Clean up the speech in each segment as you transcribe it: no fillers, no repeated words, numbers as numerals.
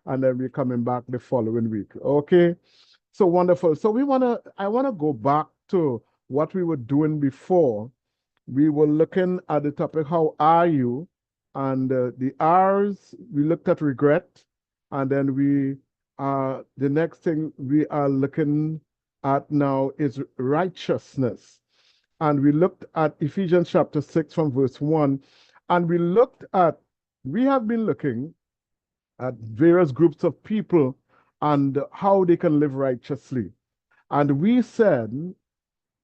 and then we're coming back the following week. Okay. So wonderful. So I wanna go back to what we were doing before. We were looking at the topic, how are you? And the R's, we looked at regret. And then the next thing we are looking at now is righteousness. And we looked at Ephesians chapter 6 from verse 1. And we have been looking at various groups of people and how they can live righteously. And we said,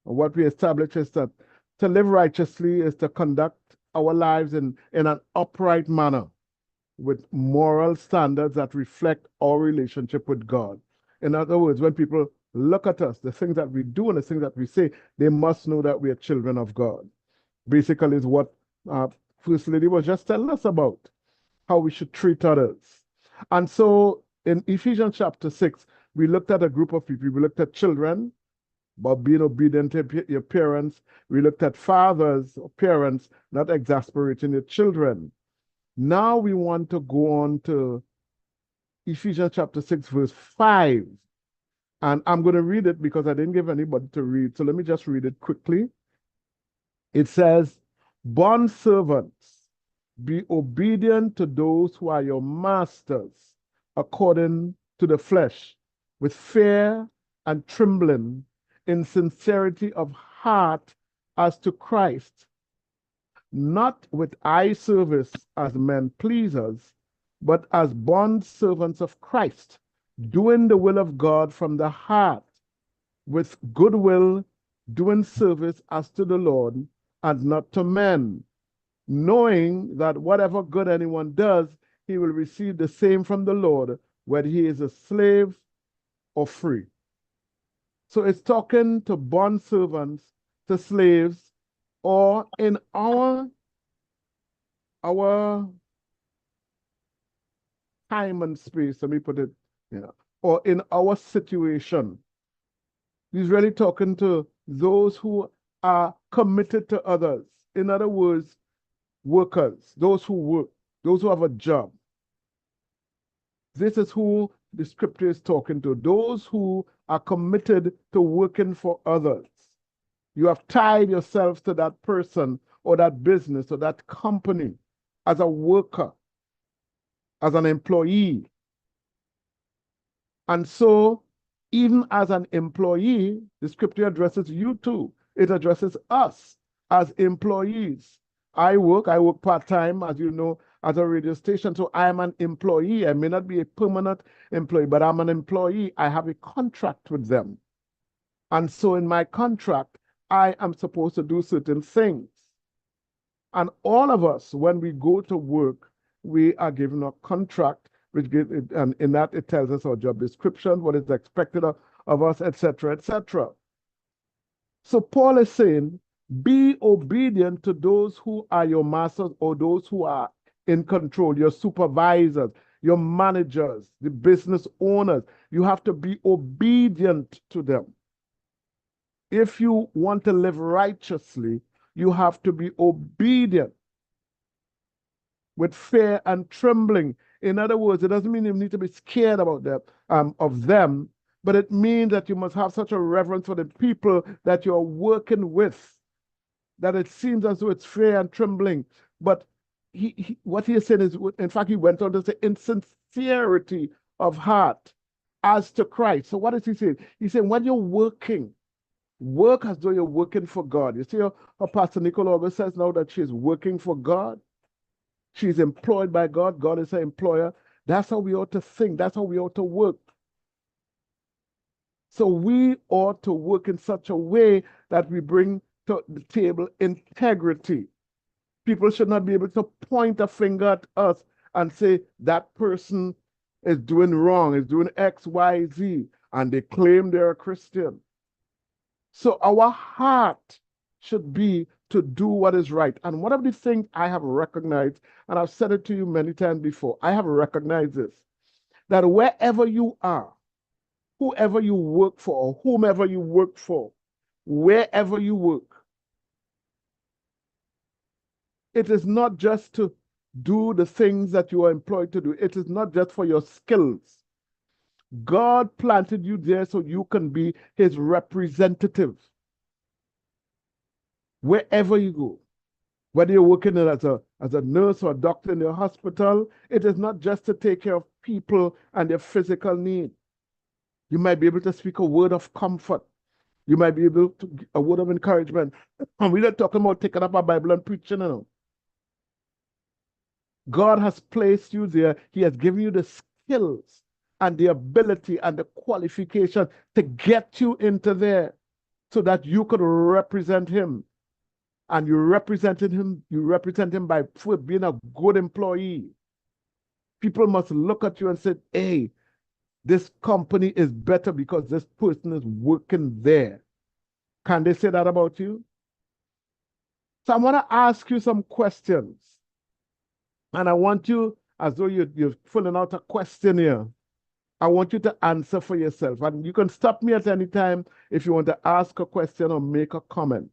what we established is that to live righteously is to conduct our lives in an upright manner with moral standards that reflect our relationship with God. In other words, when people look at us, the things that we do and the things that we say, they must know that we are children of God. Basically, is what First Lady was just telling us about, how we should treat others. And so in Ephesians chapter 6, we looked at a group of people. We looked at children, about being obedient to your parents. We looked at fathers or parents not exasperating your children. Now we want to go on to Ephesians chapter 6, verse 5. And I'm going to read it because I didn't give anybody to read. So let me just read it quickly. It says, "Bond servants, be obedient to those who are your masters, according to the flesh, with fear and trembling, in sincerity of heart as to Christ, not with eye service as men pleasers, but as bond servants of Christ, doing the will of God from the heart, with goodwill, doing service as to the Lord and not to men, knowing that whatever good anyone does, he will receive the same from the Lord, whether he is a slave or free." So it's talking to bond servants, to slaves, or in our time and space, let me put it, or in our situation. He's really talking to those who are committed to others. In other words, workers, those who work, those who have a job. This is who the scripture is talking to, those who are committed to working for others. You have tied yourself to that person or that business or that company as a worker, as an employee. And so, even as an employee, the scripture addresses you too. It addresses us as employees. I work part-time, as you know, as a radio station. So I'm an employee. I may not be a permanent employee, but I'm an employee. I have a contract with them. And so in my contract, I am supposed to do certain things. And all of us, when we go to work, we are given a contract, which gives it, and in that it tells us our job description, what is expected of us, etc., etc. So Paul is saying, be obedient to those who are your masters or those who are in control, your supervisors, your managers, the business owners. You have to be obedient to them. If you want to live righteously, you have to be obedient with fear and trembling. In other words, it doesn't mean you need to be scared about of them, but it means that you must have such a reverence for the people that you're working with, that it seems as though it's fear and trembling. But what he is saying is, in fact, he went on to say, in sincerity of heart as to Christ. So what is he saying? He's saying, when you're working, work as though you're working for God. You see how Pastor Nicole always says now that she's working for God? She's employed by God. God is her employer. That's how we ought to think. That's how we ought to work. So we ought to work in such a way that we bring to the table integrity. People should not be able to point a finger at us and say that person is doing wrong, is doing X, Y, Z, and they claim they're a Christian. So our heart should be to do what is right. And one of the things I have recognized, and I've said it to you many times before, I have recognized this, that wherever you are, whoever you work for, or whomever you work for, wherever you work, it is not just to do the things that you are employed to do. It is not just for your skills. God planted you there so you can be his representative wherever you go. Whether you're working as a nurse or a doctor in your hospital, it is not just to take care of people and their physical needs. You might be able to speak a word of comfort. You might be able to give a word of encouragement. And we're not talking about taking up a Bible and preaching, you know. God has placed you there. He has given you the skills and the ability and the qualification to get you into there so that you could represent him. And you represent him by being a good employee. People must look at you and say, hey, this company is better because this person is working there. Can they say that about you? So I want to ask you some questions. And I want you, as though you're filling out a questionnaire, I want you to answer for yourself. And you can stop me at any time if you want to ask a question or make a comment.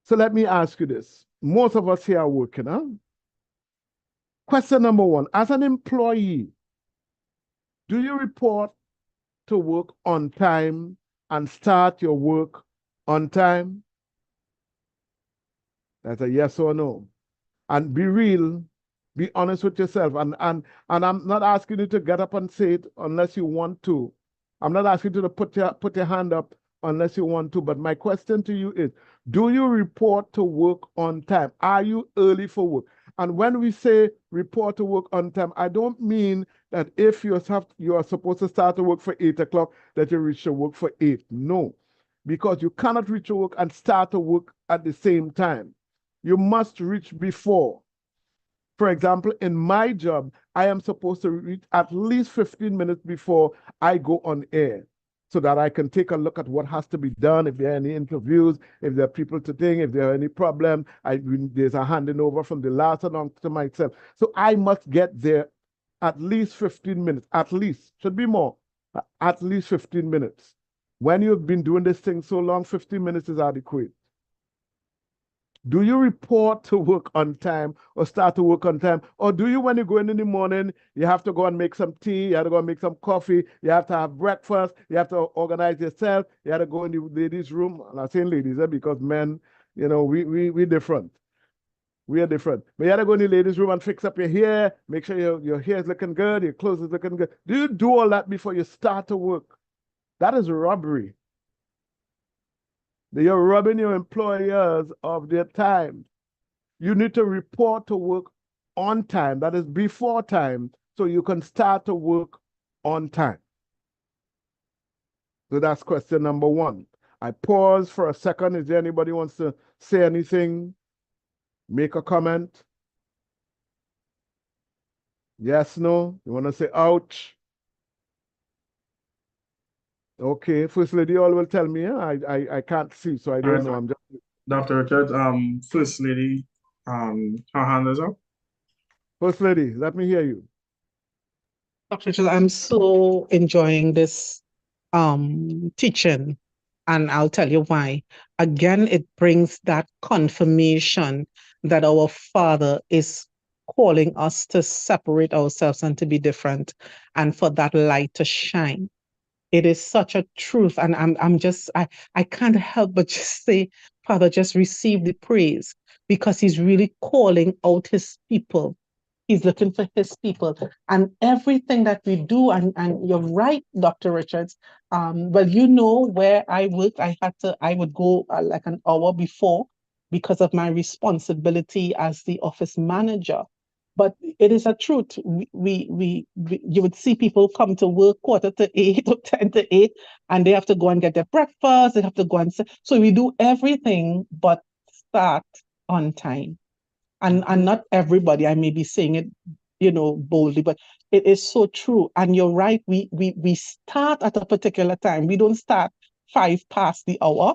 So let me ask you this. Most of us here are working, huh? Question number one, as an employee, do you report to work on time and start your work on time? That's a yes or no. And be real, be honest with yourself. And I'm not asking you to get up and say it unless you want to. I'm not asking you to put your hand up unless you want to. But my question to you is, do you report to work on time? Are you early for work? And when we say report to work on time, I don't mean that if you are supposed to start to work for 8 o'clock, that you reach your work for 8. No, because you cannot reach your work and start to work at the same time. You must reach before. For example, in my job, I am supposed to reach at least 15 minutes before I go on air so that I can take a look at what has to be done, if there are any interviews, if there are people to think, if there are any problems, there's a handing over from the last along to myself. So I must get there at least 15 minutes, at least, should be more, at least 15 minutes. When you've been doing this thing so long, 15 minutes is adequate. Do you report to work on time or start to work on time? Or do you, when you go in the morning, you have to go and make some tea, you have to go and make some coffee, you have to have breakfast, you have to organize yourself, you have to go in the ladies' room. I'm not saying ladies, because men, you know, we different. We are different. But you have to go in the ladies' room and fix up your hair, make sure your hair is looking good, your clothes is looking good. Do you do all that before you start to work? That is robbery. You're robbing your employers of their time. You need to report to work on time, that is before time, so you can start to work on time. So that's question number one. I pause for a second. Is there anybody wants to say anything? Make a comment? Yes, no? You want to say ouch? Okay, First Lady all will tell me. I can't see, so I don't know. I'm just Dr. Richard, First Lady, her hand is up. First Lady, let me hear you. Dr. Richard, I'm so enjoying this teaching, and I'll tell you why. Again, it brings that confirmation that our Father is calling us to separate ourselves and to be different, and for that light to shine. It is such a truth, and I can't help but just say, Father, just receive the praise, because He's really calling out His people. He's looking for his people, and everything that we do. And you're right, Dr. Richards. Well, you know, where I work, I would go like an hour before because of my responsibility as the office manager. But it is a truth. You would see people come to work 7:45 or 7:50, and they have to go and get their breakfast. They have to go and so we do everything but start on time. And not everybody, I may be saying it, boldly, but it is so true. And you're right, we start at a particular time. We don't start 5 past the hour.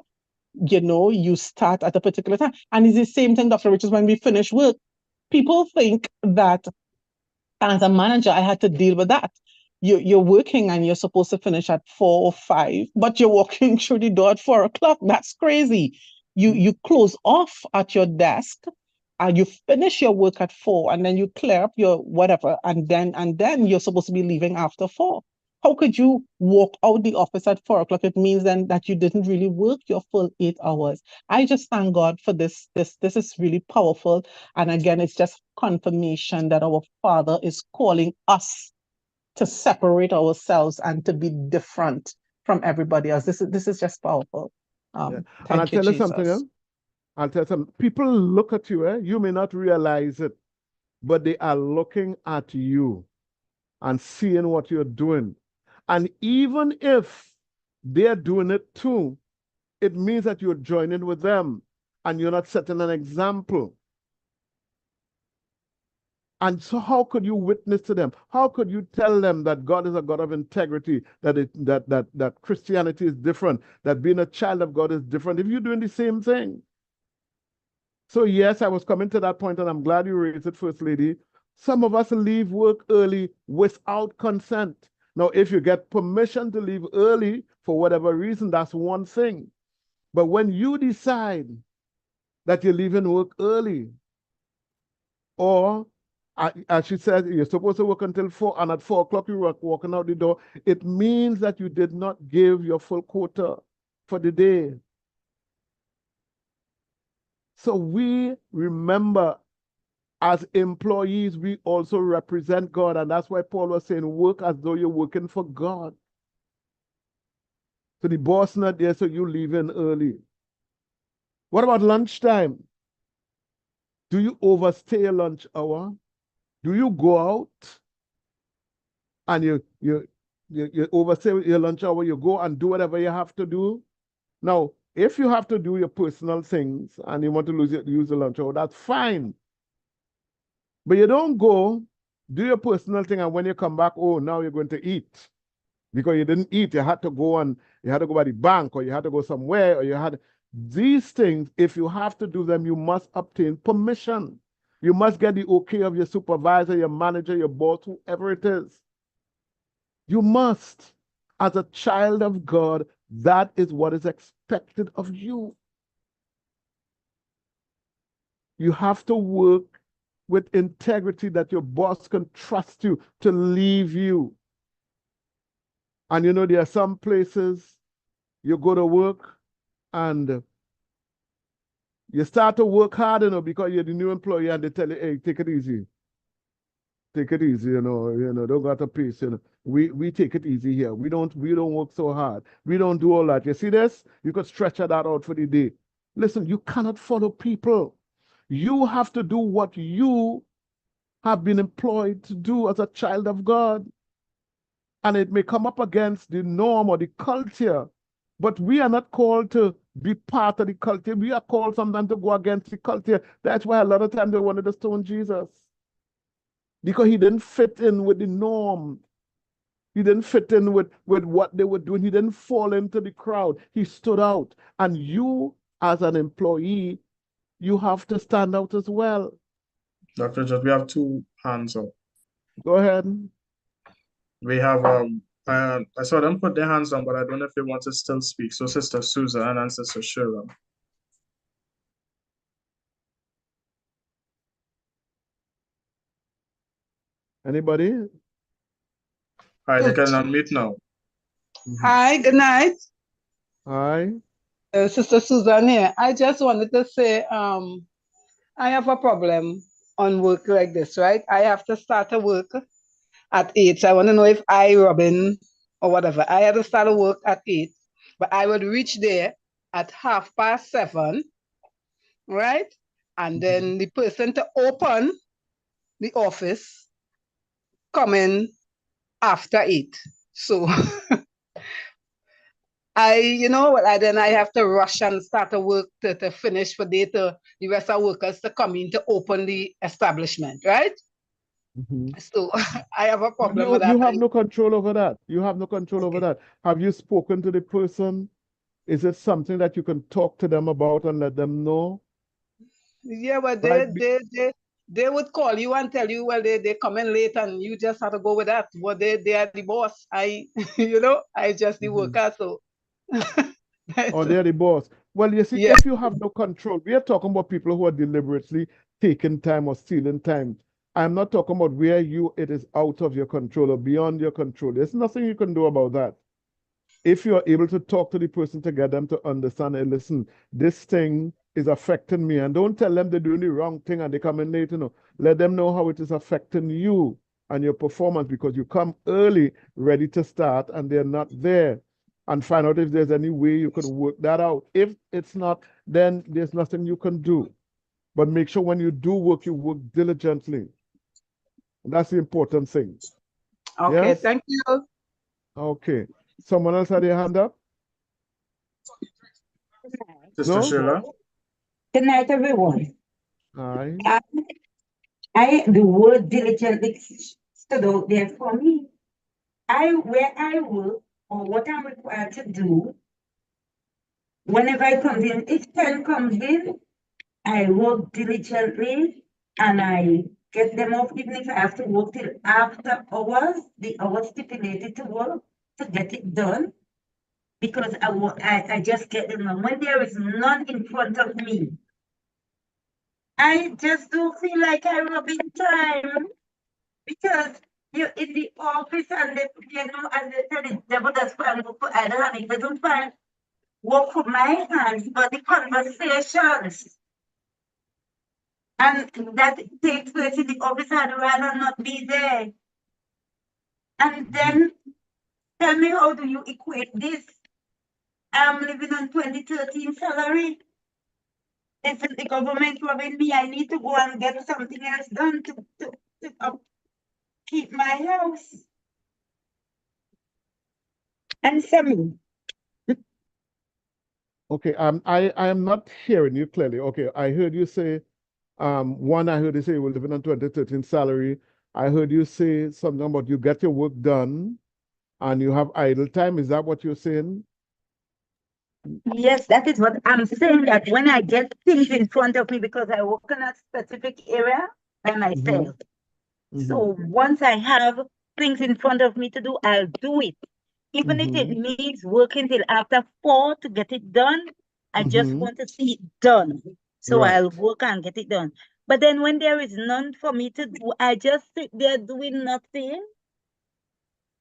You start at a particular time. And it's the same thing, Dr. Richards, when we finish work. People think that as a manager, I had to deal with that. You're working and you're supposed to finish at 4 or 5, but you're walking through the door at 4 o'clock. That's crazy. You close off at your desk. and you finish your work at 4, and then you clear up your whatever, and then you're supposed to be leaving after 4. How could you walk out the office at 4 o'clock? It means then that you didn't really work your full 8 hours. I just thank God for this. This is really powerful. And again, it's just confirmation that our Father is calling us to separate ourselves and to be different from everybody else. This is just powerful. Yeah. And I'll Thank you, tell you something Jesus. else. I'll tell you something. People look at you, you may not realize it, but they are looking at you and seeing what you're doing. And even if they're doing it too, it means that you're joining with them and you're not setting an example. And so how could you witness to them? How could you tell them that God is a God of integrity, that Christianity is different, that being a child of God is different if you're doing the same thing? So yes, I was coming to that point, and I'm glad you raised it, First Lady. Some of us leave work early without consent. Now, if you get permission to leave early for whatever reason, that's one thing. But when you decide that you're leaving work early, or as she said, you're supposed to work until 4, and at 4 o'clock you're walking out the door, it means that you did not give your full quota for the day. So we remember, as employees, we also represent God. And that's why Paul was saying, work as though you're working for God. So the boss not there, so you leave in early. What about lunchtime? Do you overstay your lunch hour? Do you go out and you overstay your lunch hour, you go and do whatever you have to do? Now, if you have to do your personal things and you want to use the lunch hour, that's fine. But you don't go, do your personal thing, and when you come back, oh, now you're going to eat. Because you didn't eat, you had to go by the bank, or you had to go somewhere, or you had these things. If you have to do them, you must obtain permission. You must get the okay of your supervisor, your manager, your boss, whoever it is. You must. As a child of God, that is what is expected of you. You have to work with integrity that your boss can trust you to leave you. And you know, there are some places you go to work and you start to work hard, because you're the new employee, and they tell you, hey, take it easy. Take it easy, don't got to pace, We take it easy here. We don't work so hard. We don't do all that. You see this? You could stretch that out for the day. Listen, you cannot follow people. You have to do what you have been employed to do as a child of God. And it may come up against the norm or the culture, but we are not called to be part of the culture. We are called sometimes to go against the culture. That's why a lot of times they wanted to stone Jesus, because he didn't fit in with the norm. He didn't fit in with what they were doing. He didn't fall into the crowd. He stood out. And you, as an employee, you have to stand out as well. Dr. Judd, we have two hands up. Go ahead. We have I saw them put their hands down, but I don't know if they want to still speak. So Sister Susan and Sister Sheila. Anybody? All right, they can unmute now. Hi, good night. Hi. Sister Susan here. I just wanted to say, I have a problem on work like this, right? I have to start a work at 8. So I want to know if Robin, or whatever, I had to start a work at 8, but I would reach there at 7:30, right? And then the person to open the office come in after 8. So then I have to rush and start a work to finish for the rest of workers to come in to open the establishment, right? So I have a problem with that. You have no control over that. You have no control over that. Have you spoken to the person? Is it something that you can talk to them about and let them know? Yeah, but they would call you and tell you, well, they come in late and you just have to go with that. Well, they are the boss. I just the worker, so. Or they're the boss. Well, you see, if you have no control, we are talking about people who are deliberately taking time or stealing time. I'm not talking about where it is out of your control or beyond your control. There's nothing you can do about that. If you're able to talk to the person to get them to understand, hey, listen, this thing is affecting me, and don't tell them they're doing the wrong thing and they come in late, let them know how it is affecting you and your performance, because you come early, ready to start, and they're not there. And find out if there's any way you can work that out. If it's not, then there's nothing you can do. But make sure when you do work, you work diligently. That's the important thing. Okay, Yes? thank you. Okay. Someone else had their hand up? Sister No? Sheila. Good night, everyone. Aye. The word diligently stood out there for me. Where I work, or what I'm required to do, whenever I come in, if 10 comes in, I work diligently and I get them off, even if I have to work till after hours, the hours stipulated to work to get it done, because I just get them done. When there is none in front of me, I just don't feel like I robbing time, because you're in the office and and they tell the devil that's fine work for other hand. It doesn't find work for my hands, but the conversations and that takes place in the office, I'd rather not be there. And then tell me, how do you equate this? I'm living on 2013 salary. Isn't the government robbing me? I need to go and get something else done to keep my house. Answer me. Okay, I am not hearing you clearly. Okay, I heard you say, one, I heard you say you were living on 2013 salary. I heard you say something about you get your work done and you have idle time. Is that what you're saying? Yes, that is what I'm saying, that when I get things in front of me, because I work in a specific area by myself. So once I have things in front of me to do, I'll do it. Even if it means working till after 4 to get it done, I just want to see it done. So Right. I'll work and get it done. But then when there is none for me to do, I just sit there doing nothing.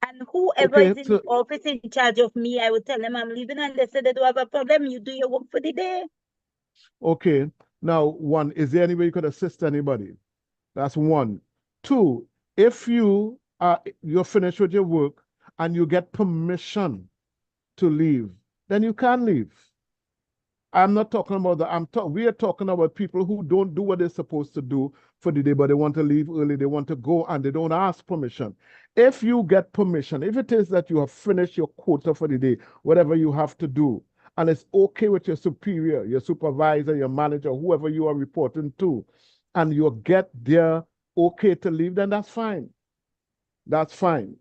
And whoever Okay, is in the office in charge of me, I would tell them I'm leaving, and they say they don't have a problem. You do your work for the day. okay. Now, one, is there any way you could assist anybody? That's one. Two, if you're finished with your work and you get permission to leave, then you can leave. I'm not talking about that. We are talking about people who don't do what they're supposed to do for the day, but they want to leave early, they want to go, and they don't ask permission. If you get permission, if it is that you have finished your quota for the day, whatever you have to do, and it's okay with your superior, your supervisor, your manager, whoever you are reporting to, and you get there okay to leave, then that's fine. That's fine.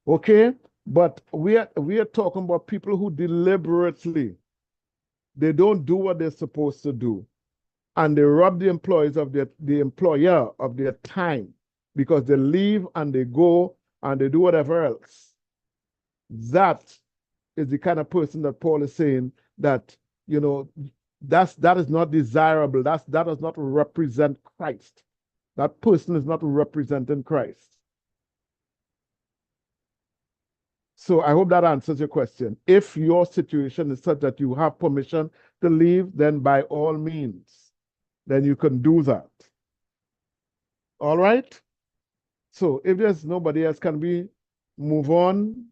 Okay? But we are talking about people who deliberately, they don't do what they're supposed to do, and they rob the employees of the employer of their time, because they leave and they go and they do whatever else. That is the kind of person that Paul is saying that, that is not desirable. That does not represent Christ. That person is not representing Christ. So I hope that answers your question. If your situation is such that you have permission to leave, then by all means, then you can do that. All right? So if there's nobody else, can we move on?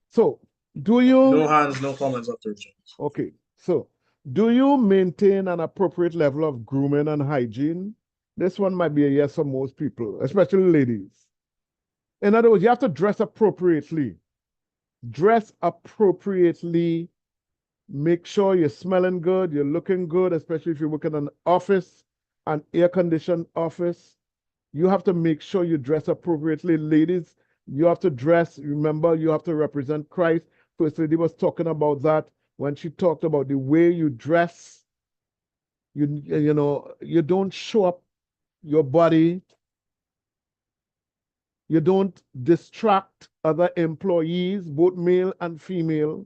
So do you... No hands, no comments up to James. Okay, so do you maintain an appropriate level of grooming and hygiene? This one might be a yes for most people, especially ladies. In other words, you have to dress appropriately. Dress appropriately. Make sure you're smelling good, you're looking good, especially if you work in an office, an air-conditioned office. You have to make sure you dress appropriately. Ladies, you have to dress. Remember, you have to represent Christ. First Lady was talking about that when she talked about the way you dress. You don't show up your body. You don't distract other employees, both male and female.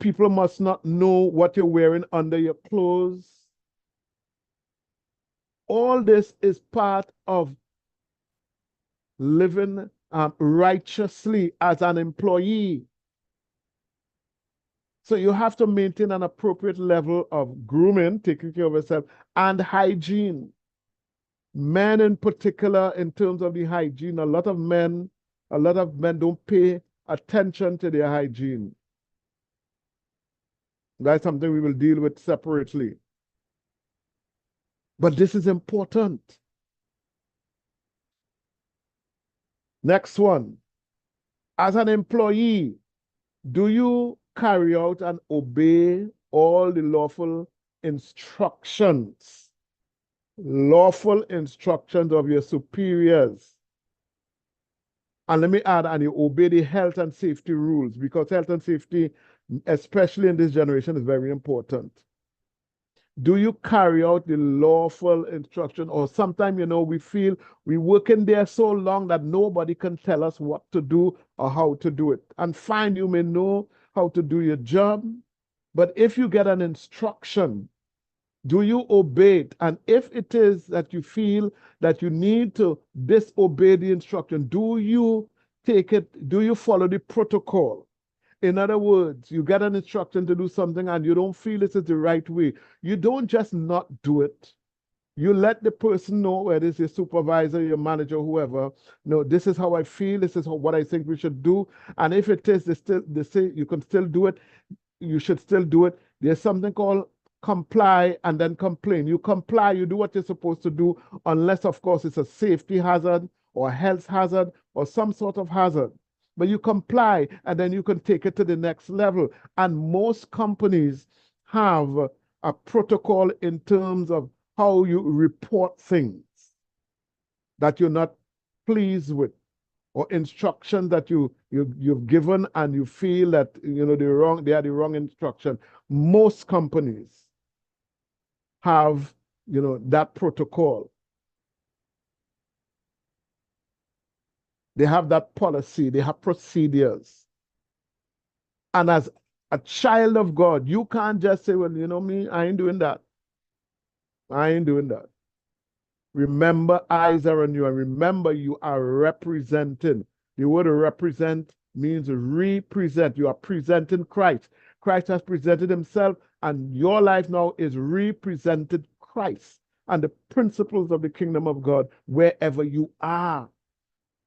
people must not know what you're wearing under your clothes. All this is part of living righteously as an employee. So you have to maintain an appropriate level of grooming, taking care of yourself, and hygiene. Men in particular, in terms of the hygiene, a lot of men don't pay attention to their hygiene. That's something we will deal with separately. But this is important. Next one. As an employee, do you carry out and obey all the lawful instructions of your superiors? And let me add, and you obey the health and safety rules, because health and safety, especially in this generation, is very important. Do you carry out the lawful instruction? Or sometimes, we feel we work in there so long that nobody can tell us what to do or how to do it. And fine, you may know how to do your job, but if you get an instruction, do you obey it? And if it is that you feel that you need to disobey the instruction, do you take it? Do you follow the protocol? In other words, you get an instruction to do something and you don't feel this is the right way. You don't just not do it. You let the person know, whether it's your supervisor, your manager, whoever, no, this is how I feel, this is what I think we should do. And if it is, they say you can still do it, you should still do it. There's something called comply and then complain. You comply, you do what you're supposed to do, unless, of course, it's a safety hazard or a health hazard or some sort of hazard. But you comply, and then you can take it to the next level. And most companies have a protocol in terms of how you report things that you're not pleased with, or instructions that you've given and you feel that they are the wrong instruction. Most companies have that protocol. They have that policy, they have procedures. And as a child of God, you can't just say, well, me, I ain't doing that. I ain't doing that. Remember, eyes are on you, and remember, you are representing. The word represent means represent. You are presenting Christ. Christ has presented himself, and your life now is represented Christ and the principles of the kingdom of God wherever you are.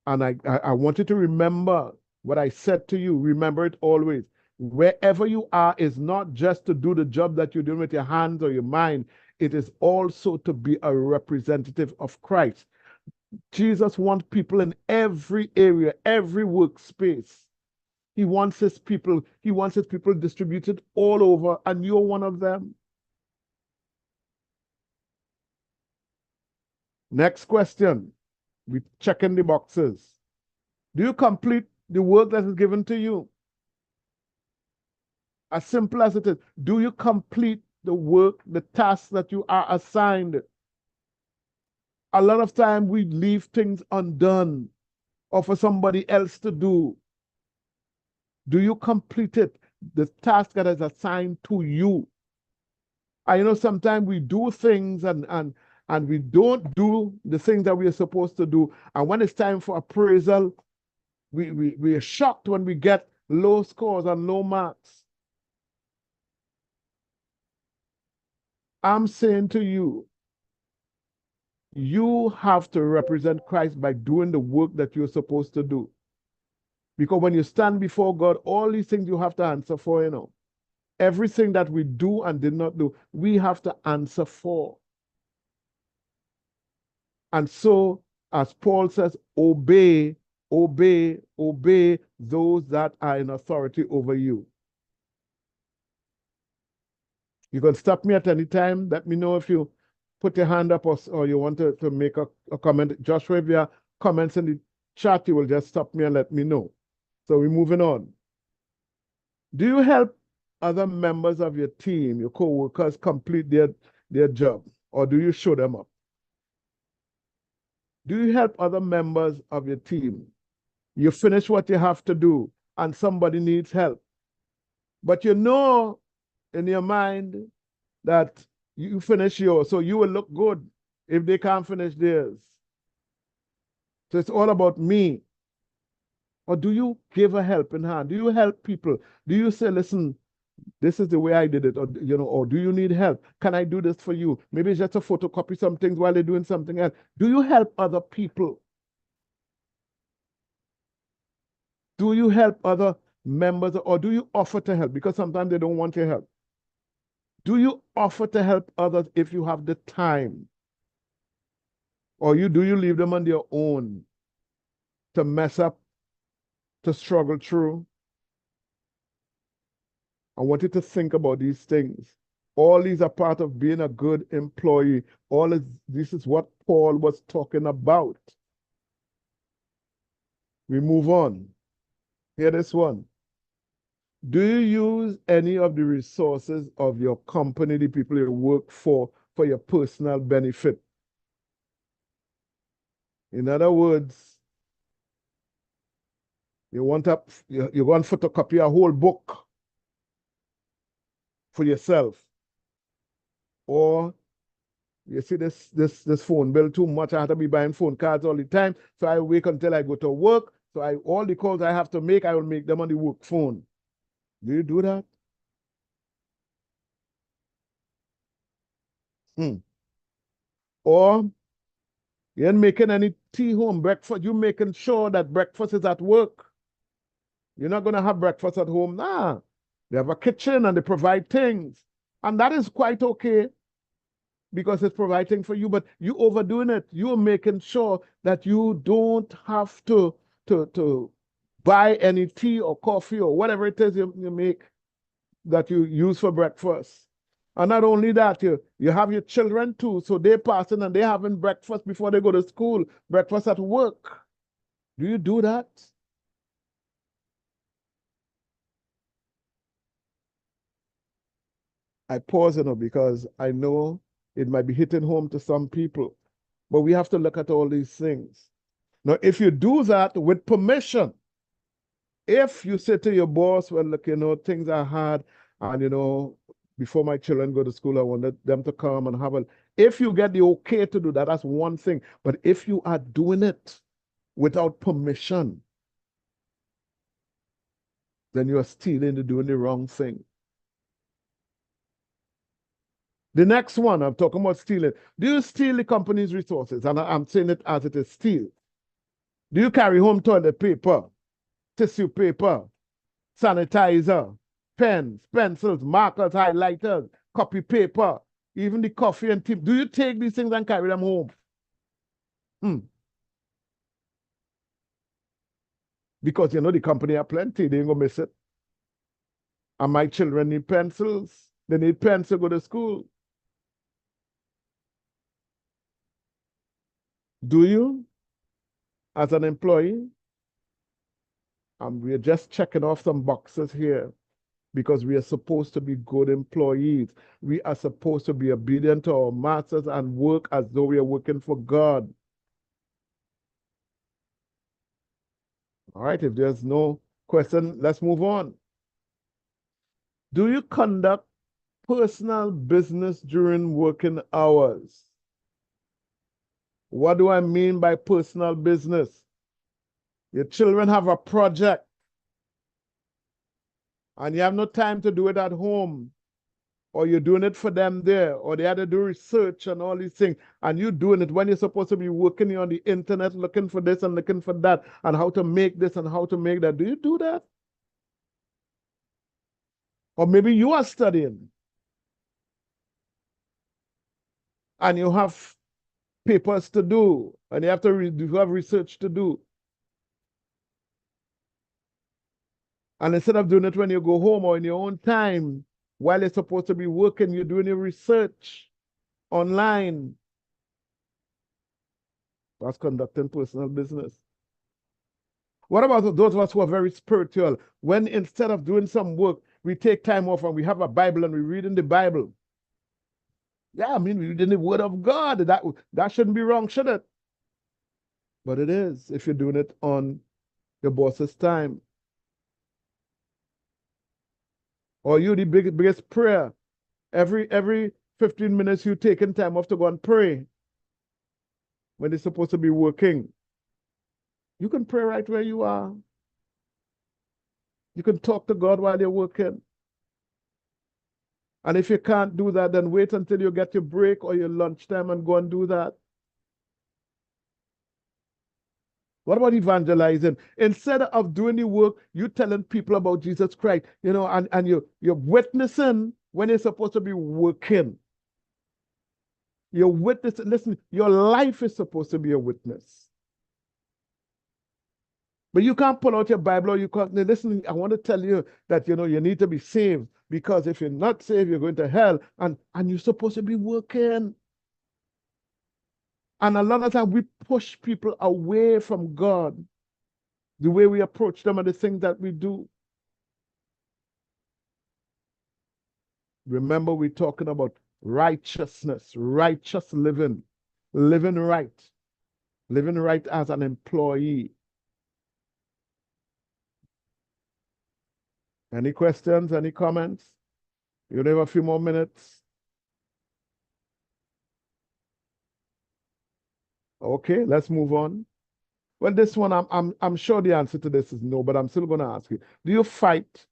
And I want you to remember what I said to you. Remember it always. Wherever you are is not just to do the job that you're doing with your hands or your mind. It is also to be a representative of Christ. Jesus wants people in every area, every workspace. He wants his people distributed all over, and you're one of them. Next question. We check in the boxes. Do you complete the work that is given to you? As simple as it is. Do you complete the work, the tasks that you are assigned? A lot of time we leave things undone or for somebody else to do. Do you complete it, the task that is assigned to you? I know sometimes we do things and we don't do the things that we are supposed to do. And when it's time for appraisal, we are shocked when we get low scores and low marks. I'm saying to you, you have to represent Christ by doing the work that you're supposed to do. Because when you stand before God, all these things you have to answer for, Everything that we do and did not do, we have to answer for. And so, as Paul says, obey, obey, obey those that are in authority over you. You can stop me at any time. Let me know if you put your hand up or you want to make a comment. Joshua, if you have comments in the chat, you will just stop me and let me know. So we're moving on. Do you help other members of your team, your co-workers, complete their job? Or do you show them up? Do you help other members of your team? You finish what you have to do and somebody needs help. But you know in your mind that you finish yours, so you will look good if they can't finish theirs. So it's all about me. Or do you give a helping hand? Do you help people? Do you say, listen, this is the way I did it, or or do you need help? Can I do this for you? Maybe it's just a photocopy some things while they're doing something else. Do you help other people? Do you help other members, or do you offer to help? Because sometimes they don't want your help. Do you offer to help others if you have the time? Or do you leave them on their own to mess up, to struggle through? I want you to think about these things. All these are part of being a good employee. This is what Paul was talking about. We move on. Hear this one. Do you use any of the resources of your company, the people you work for your personal benefit? In other words, you want to photocopy a whole book for yourself. Or you see this phone bill too much. I have to be buying phone cards all the time. So I wait until I go to work. So all the calls I have to make, I will make them on the work phone. Do you do that? Or you ain't making any tea home, breakfast. You're making sure that breakfast is at work. You're not going to have breakfast at home. Nah. They have a kitchen and they provide things. And that is quite okay because it's providing for you, but you overdoing it. You're making sure that you don't have to buy any tea or coffee or whatever it is you make that you use for breakfast. And not only that, you have your children too, so they're passing and they're having breakfast before they go to school, breakfast at work. Do you do that? I pause because I know it might be hitting home to some people, but we have to look at all these things. Now, if you do that with permission, if you say to your boss, well, look, things are hard, and, before my children go to school, I wanted them to come and have if you get the okay to do that, that's one thing. But if you are doing it without permission, then you are stealing and doing the wrong thing. The next one, I'm talking about stealing. Do you steal the company's resources? And I'm saying it as it is, steal. Do you carry home toilet paper, tissue paper, sanitizer, pens, pencils, markers, highlighters, copy paper, even the coffee and tea? Do you take these things and carry them home? Because the company are plenty, they ain't gonna miss it. And my children need pencils. They need pens to go to school. Do you, as an employee? And we're just checking off some boxes here because we are supposed to be good employees. We are supposed to be obedient to our masters and work as though we are working for God. All right, if there's no question, let's move on. Do you conduct personal business during working hours? What do I mean by personal business? Your children have a project and you have no time to do it at home, or you're doing it for them there, or they had to do research and all these things, and you're doing it when you're supposed to be working on the internet, looking for this and looking for that, and how to make this and how to make that. Do you do that? Or maybe you are studying and you have papers to do, and you have to you have research to do. And instead of doing it when you go home or in your own time, while you're supposed to be working, you're doing your research online. That's conducting personal business. What about those of us who are very spiritual? When instead of doing some work, we take time off and we have a Bible and we read in the Bible. Yeah, we read in the Word of God. That shouldn't be wrong, should it? But it is if you're doing it on your boss's time. Or you the biggest prayer. Every 15 minutes you taking time off to go and pray when they're supposed to be working. You can pray right where you are. You can talk to God while you're working. And if you can't do that, then wait until you get your break or your lunchtime and go and do that. What about evangelizing? Instead of doing the work, you're telling people about Jesus Christ, and you're witnessing when you're supposed to be working. You're witnessing. Listen, your life is supposed to be a witness. But you can't pull out your Bible or you can't. Listen, I want to tell you that, you need to be saved, because if you're not saved, you're going to hell, and you're supposed to be working. And a lot of times we push people away from God, the way we approach them and the things that we do. Remember, we're talking about righteousness, righteous living, living right as an employee. Any questions, any comments? You have a few more minutes. Okay, let's move on. Well, this one, I'm sure the answer to this is no, but I'm still going to ask you. Do you fight,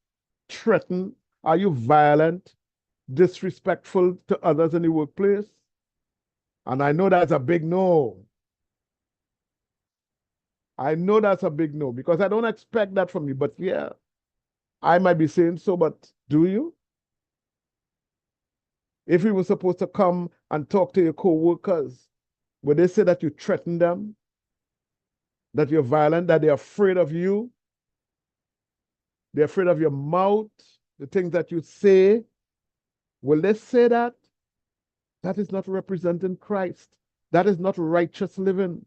threaten? Are you violent, disrespectful to others in the workplace? And I know that's a big no. I know that's a big no, because I don't expect that from you. But yeah, I might be saying so, but do you? If you were supposed to come and talk to your co-workers, would they say that you threaten them? That you're violent, that they're afraid of you? They're afraid of your mouth, the things that you say? Will they say that? That is not representing Christ. That is not righteous living.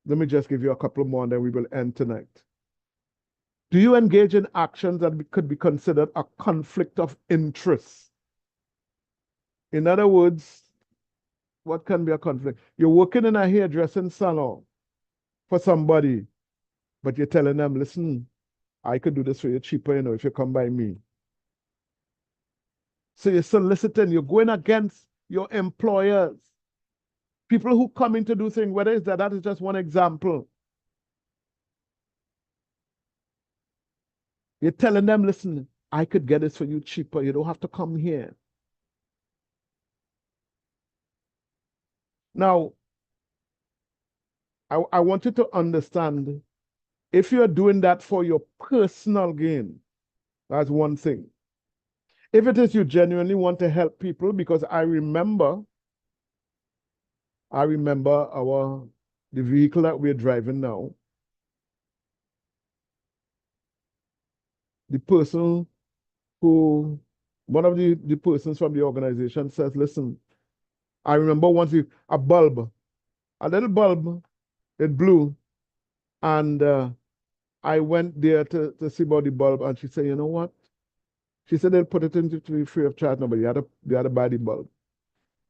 Let me just give you a couple more and then we will end tonight. Do you engage in actions that could be considered a conflict of interest? In other words, what can be a conflict? You're working in a hairdressing salon for somebody, but you're telling them, listen, I could do this for you cheaper, if you come by me. So you're soliciting, you're going against your employers. People who come in to do things, whether it's that is just one example. You're telling them, listen, I could get this for you cheaper. You don't have to come here. Now, I want you to understand, if you're doing that for your personal gain, that's one thing. If it is you genuinely want to help people, because I remember the vehicle that we're driving now, one of the persons from the organization says, listen, I remember once a little bulb, it blew, and I went there to see about the bulb, and she said, you know what? She said they'll put it into free of charge, no, but you had to buy the bulb.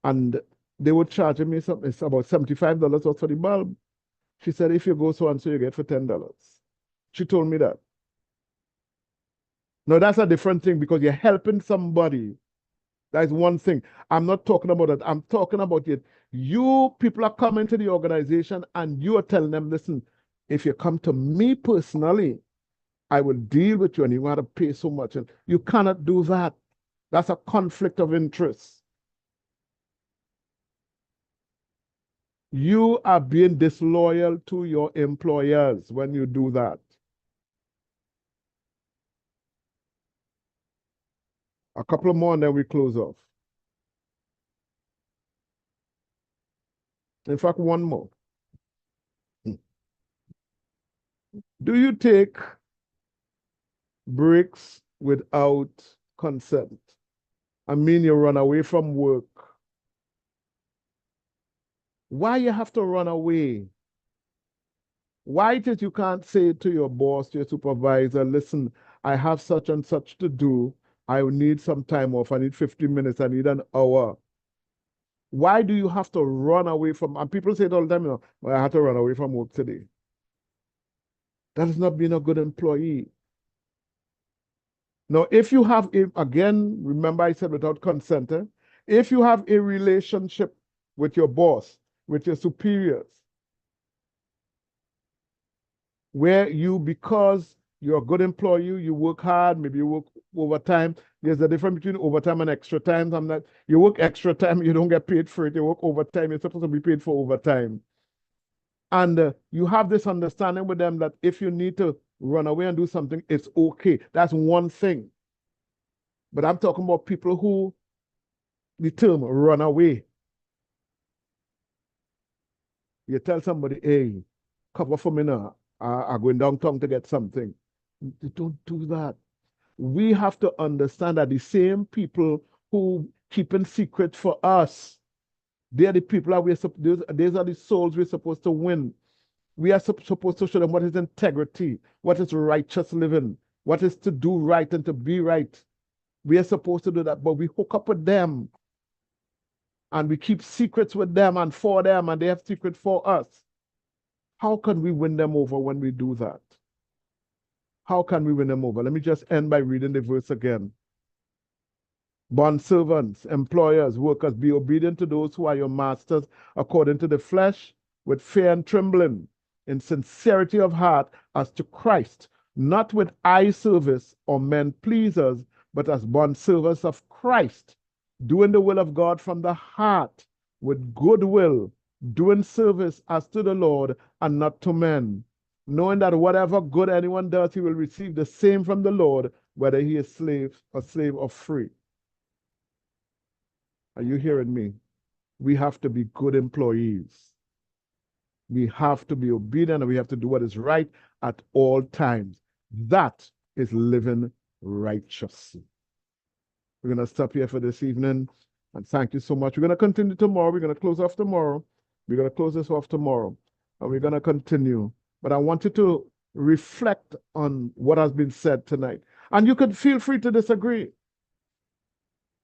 And they were charging me something, it's about $75 for the bulb. She said, if you go so and so, you get for $10. She told me that. Now, that's a different thing, because you're helping somebody. That's one thing. I'm not talking about that. I'm talking about it. You people are coming to the organization and you are telling them, listen, if you come to me personally, I will deal with you and you want to pay so much. And you cannot do that. That's a conflict of interest. You are being disloyal to your employers when you do that. A couple more and then we close off. In fact, one more. Do you take breaks without consent? I mean, you run away from work. Why you have to run away? Why it is you can't say to your boss, to your supervisor, listen, I have such and such to do. I need some time off. I need 15 minutes. I need an hour. Why do you have to run away from, and people say it all the time, well, I had to run away from work today. That is not being a good employee. Now, if you have, again, remember I said without consent, if you have a relationship with your boss, with your superiors, where you, because you're a good employee, you work hard, maybe you work overtime. There's a difference between overtime and extra time. You work extra time, you don't get paid for it. You work overtime, you're supposed to be paid for overtime. And you have this understanding with them that if you need to run away and do something, it's okay. That's one thing. But I'm talking about people who, the term run away. You tell somebody, hey, cover for me now. I'm going downtown to get something. You don't do that. We have to understand that the same people who keeping secret for us, they're the people that these are the souls we're supposed to win. We are supposed to show them what is integrity, what is righteous living, what is to do right and to be right. We are supposed to do that, but we hook up with them and we keep secrets with them and for them, and they have secret for us. How can we win them over when we do that? How can we win them over? Let me just end by reading the verse again. Bond servants, employers, workers, be obedient to those who are your masters according to the flesh, with fear and trembling, in sincerity of heart as to Christ, not with eye service or men pleasers, but as bond servants of Christ, doing the will of God from the heart, with good will, doing service as to the Lord and not to men, knowing that whatever good anyone does, he will receive the same from the Lord, whether he is slave or free. Are you hearing me? We have to be good employees. We have to be obedient and we have to do what is right at all times. That is living righteously. We're going to stop here for this evening. And thank you so much. We're going to continue tomorrow. We're going to close off tomorrow. We're going to close this off tomorrow. And we're going to continue. But I want you to reflect on what has been said tonight. And you could feel free to disagree.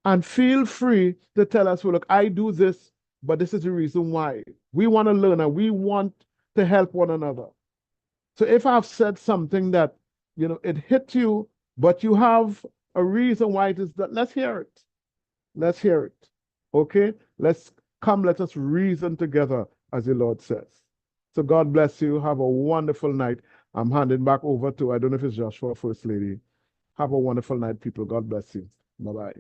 And feel free to tell us, well, look, I do this, but this is the reason why. We want to learn and we want to help one another. So if I've said something that, it hit you, but you have a reason why it is that, let's hear it. Let's hear it. Okay? Let us reason together, as the Lord says. So God bless you. Have a wonderful night. I'm handing back over to, I don't know if it's Joshua, First Lady. Have a wonderful night, people. God bless you. Bye-bye.